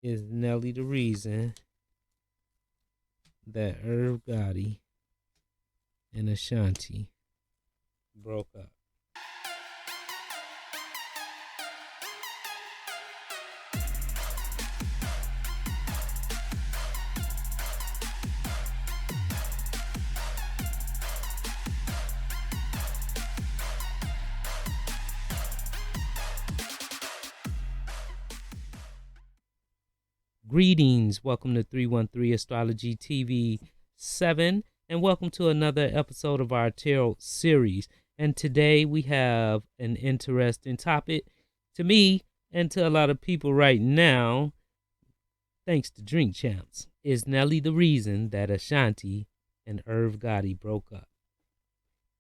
Is Nelly the reason that Irv Gotti and Ashanti broke up? Greetings. Welcome to 313 Astrology TV 7, and welcome to another episode of our tarot series. And today we have an interesting topic to me and to a lot of people right now, thanks to Drink Champs. Is Nelly the reason that Ashanti and Irv Gotti broke up?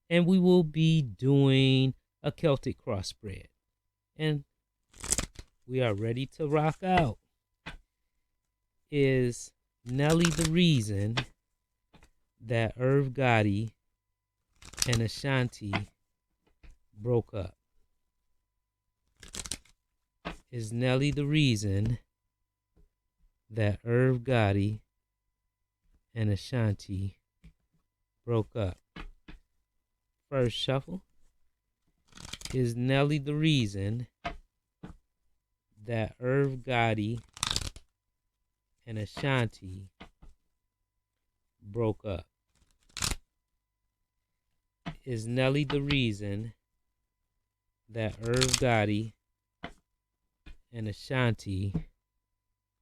And we will be doing a Celtic Cross Spread. And we are ready to rock out. Is Nelly the reason that Irv Gotti and Ashanti broke up? Is Nelly the reason that Irv Gotti and Ashanti broke up? First shuffle. Is Nelly the reason that Irv Gotti and Ashanti broke up? Is Nelly the reason that Irv Gotti and Ashanti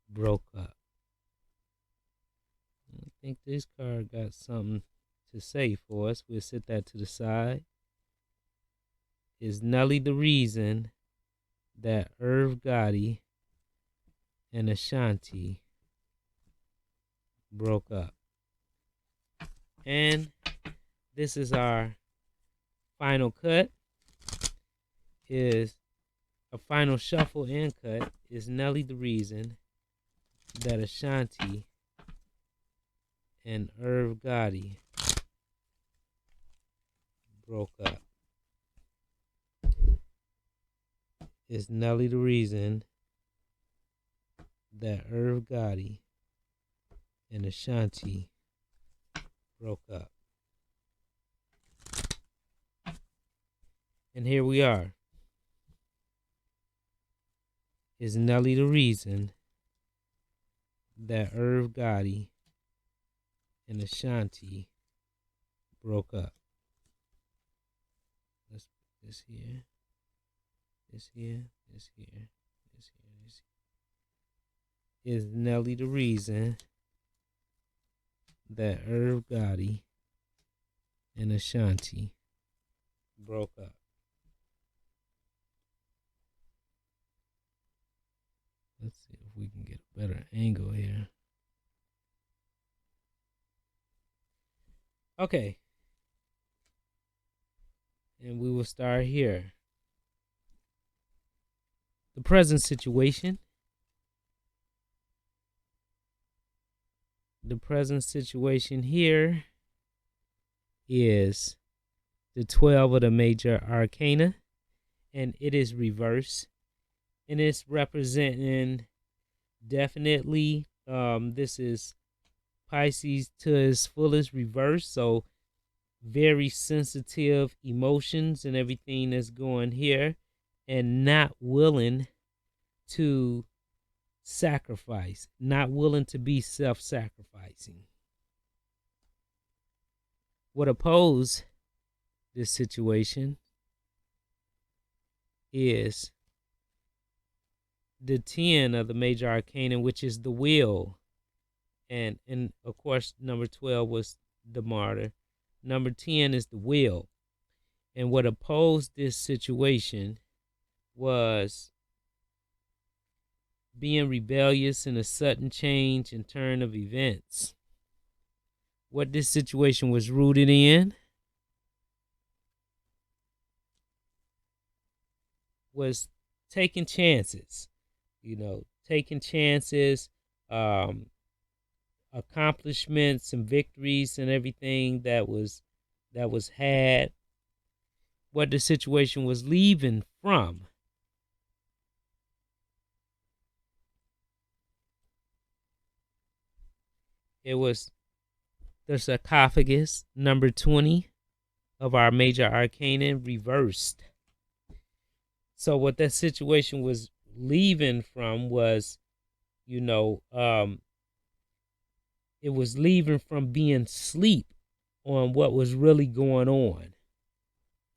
broke up? I think this card got something to say for us. We'll set that to the side. Is Nelly the reason that Irv Gotti and Ashanti broke up? And this is our final cut. Is a final shuffle and cut. Is Nelly the reason that Ashanti and Irv Gotti broke up? Is Nelly the reason that Irv Gotti and Ashanti broke up? And here we are. Is Nelly the reason that Irv Gotti and Ashanti broke up? Let's put this here, this here, this here, this here, this here. Is Nelly the reason that Irv Gotti and Ashanti broke up? Let's see if we can get a better angle here. Okay. And we will start here. The present situation. The present situation here is the 12 of the major arcana, and it is reversed. And it's representing definitely, this is Pisces to its fullest reverse. So very sensitive emotions and everything that's going here, and not willing to sacrifice, not willing to be self-sacrificing. What oppose this situation is the 10 of the major arcana, which is the will. And of course, number 12 was the martyr. Number 10 is the will. And what opposed this situation was being rebellious in a sudden change and turn of events. What this situation was rooted in was taking chances. Taking chances, accomplishments and victories and everything that was had. What the situation was leaving from It was the sarcophagus, number 20 of our major arcana, reversed. So what that situation was leaving from was, you know, it was leaving from being sleep on what was really going on.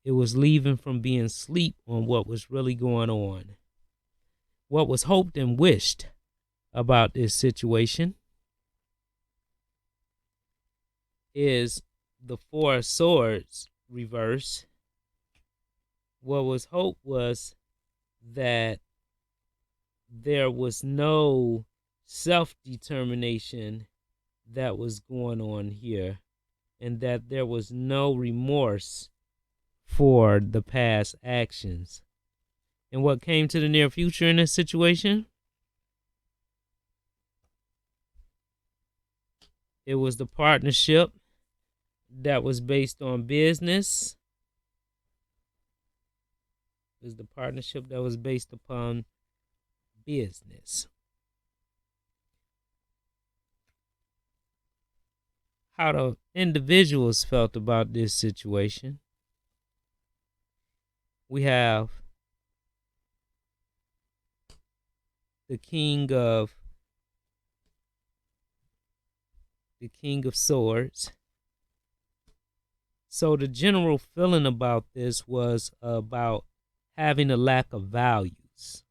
It was leaving from being sleep on what was really going on. What was hoped and wished about this situation is the Four of Swords reverse. What was hoped was that there was no self-determination that was going on here, and that there was no remorse for the past actions. And what came to the near future in this situation? It was the partnership that was based on business. It was the partnership that was based upon business. How the individuals felt about this situation. We have the King of Swords. So the general feeling about this was about having a lack of values.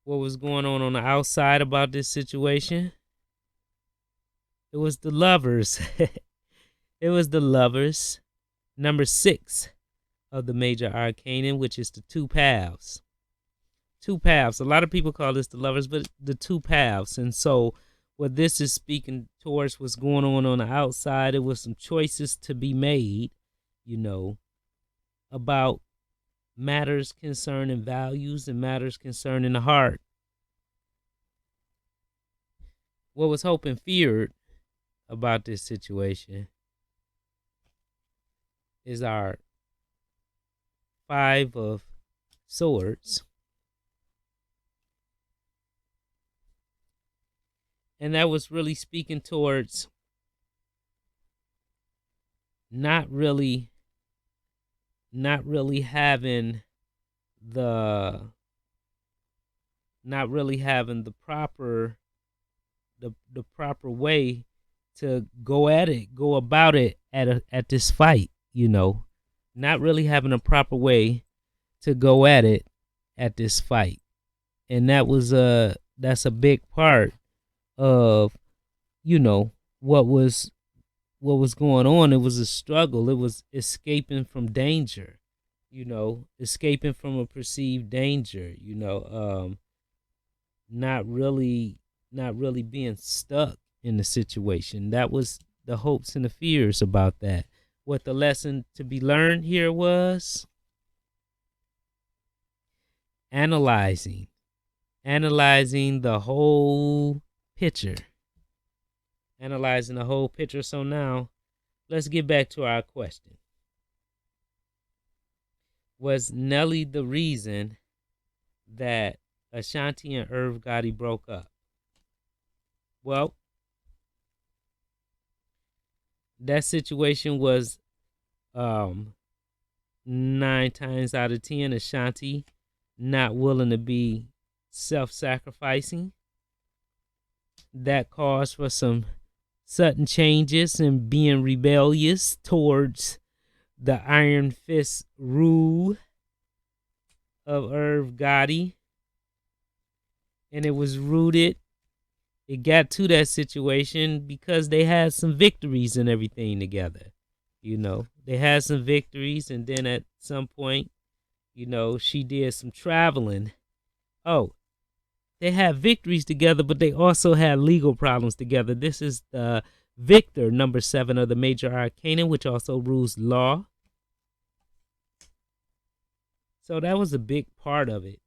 What was going on the outside about this situation? It was the Lovers. It was the Lovers, number 6 of the major arcana, which is the two paths. Two paths. A lot of people call this the Lovers, but the two paths. And so what this is speaking towards what's going on the outside, it was some choices to be made, you know, about matters concerning values and matters concerning the heart. What was hoped and feared about this situation is our Five of Swords. And that was really speaking towards not really having the proper way to go about it at this fight, you know. Not really having a proper way to go at it at this fight. And that's a big part of, you know, what was going on. It was a struggle. It was escaping from danger, you know, escaping from a perceived danger, you know, not really being stuck in the situation. That was the hopes and the fears about that. What the lesson to be learned here was analyzing the whole picture. Analyzing the whole picture. So now, let's get back to our question. Was Nelly the reason that Ashanti and Irv Gotti broke up? Well, that situation was 9 times out of 10 Ashanti not willing to be self-sacrificing. That caused for some sudden changes and being rebellious towards the iron fist rule of Irv Gotti. And it was rooted, it got to that situation because they had some victories and everything together. You know, they had some victories, and then at some point, you know, she did some traveling. Oh, they had victories together, but they also had legal problems together. This is the Victor, number 7 of the major arcana, which also rules law. So that was a big part of it.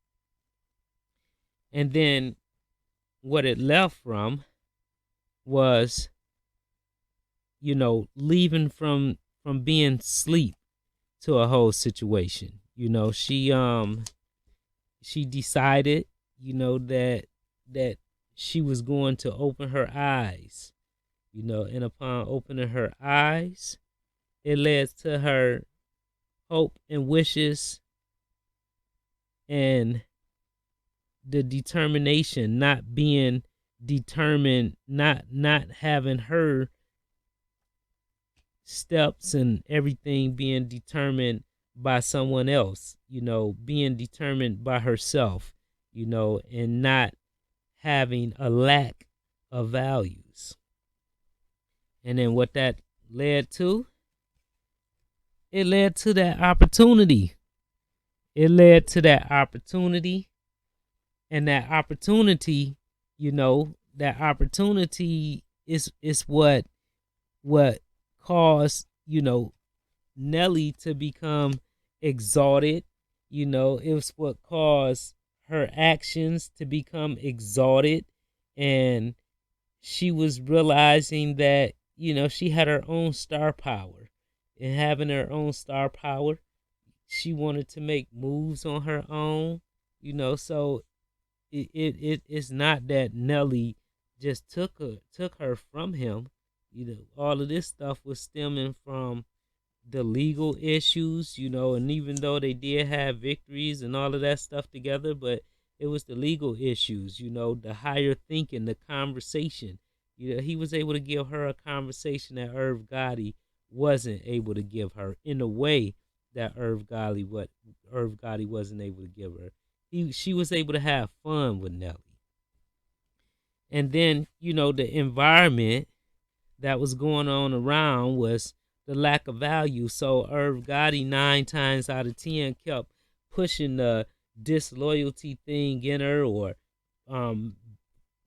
And then what it left from was, you know, leaving from being sleep to a whole situation. You know, she decided, you know, that that she was going to open her eyes, and upon opening her eyes, it led to her hope and wishes and the determination, not being determined, not having her steps and everything being determined by someone else, being determined by herself, and not having a lack of values. And then what that led to? It led to that opportunity. It led to that opportunity. And that opportunity, that opportunity is what caused, Nelly to become exalted. It was what caused her actions to become exalted. And she was realizing that, she had her own star power. And having her own star power, she wanted to make moves on her own, so it's not that Nelly just took her from him. All of this stuff was stemming from the legal issues, and even though they did have victories and all of that stuff together, but it was the legal issues, the higher thinking, the conversation. He was able to give her a conversation that Irv Gotti wasn't able to give her in a way that Irv Gotti wasn't able to give her. She was able to have fun with Nelly. And then, the environment that was going on around was the lack of value. So Irv Gotti 9 times out of 10 kept pushing the disloyalty thing in her, or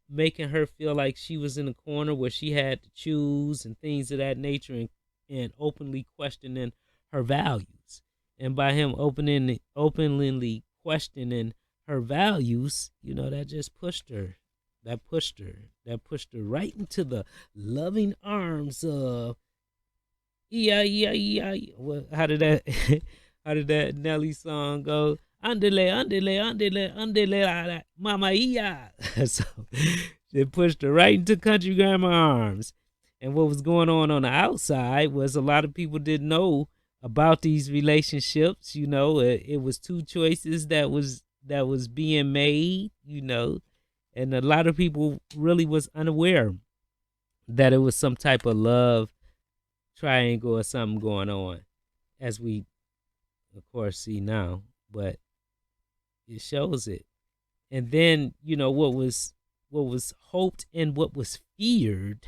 making her feel like she was in a corner where she had to choose and things of that nature, and openly questioning her values. And by him openly questioning her values, that just pushed her. That pushed her right into the loving arms of Well, how did that Nelly song go? Andele, andele, andele, andele, mama iya. So it pushed her right into country grandma arms. And what was going on the outside was a lot of people didn't know about these relationships. It was two choices that was being made. And a lot of people really was unaware that it was some type of love triangle or something going on, as we of course see now. But it shows it. And then what was hoped and what was feared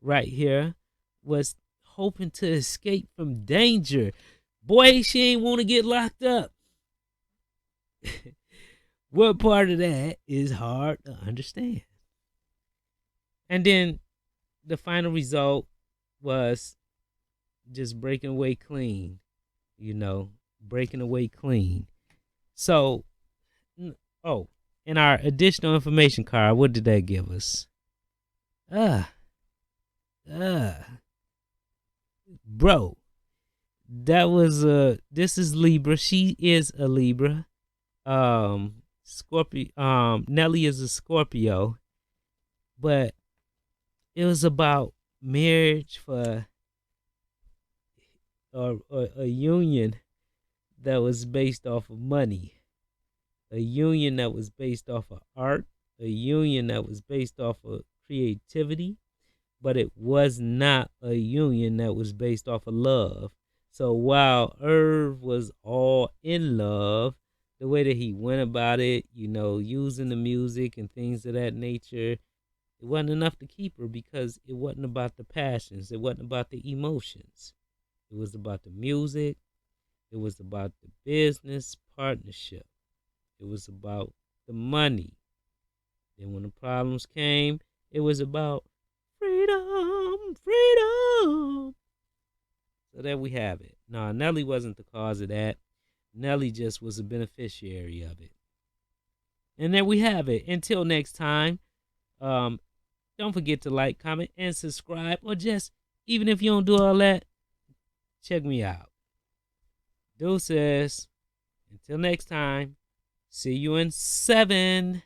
right here was hoping to escape from danger. Boy, she ain't want to get locked up. What part of that is hard to understand? And then the final result was just breaking away clean, breaking away clean. So, in our additional information card, what did that give us? Bro, that was this is Libra. She is a Libra. Scorpio. Nelly is a Scorpio, but it was about marriage for or a union that was based off of money, a union that was based off of art, a union that was based off of creativity, but it was not a union that was based off of love. So while Irv was all in love, the way that he went about it, using the music and things of that nature, it wasn't enough to keep her, because it wasn't about the passions. It wasn't about the emotions. It was about the music. It was about the business partnership. It was about the money. Then when the problems came, it was about freedom, freedom. So there we have it. No, Nelly wasn't the cause of that. Nelly just was a beneficiary of it. And there we have it. Until next time, don't forget to like, comment, and subscribe. Or just, even if you don't do all that, check me out. Deuces. Until next time, see you in 7.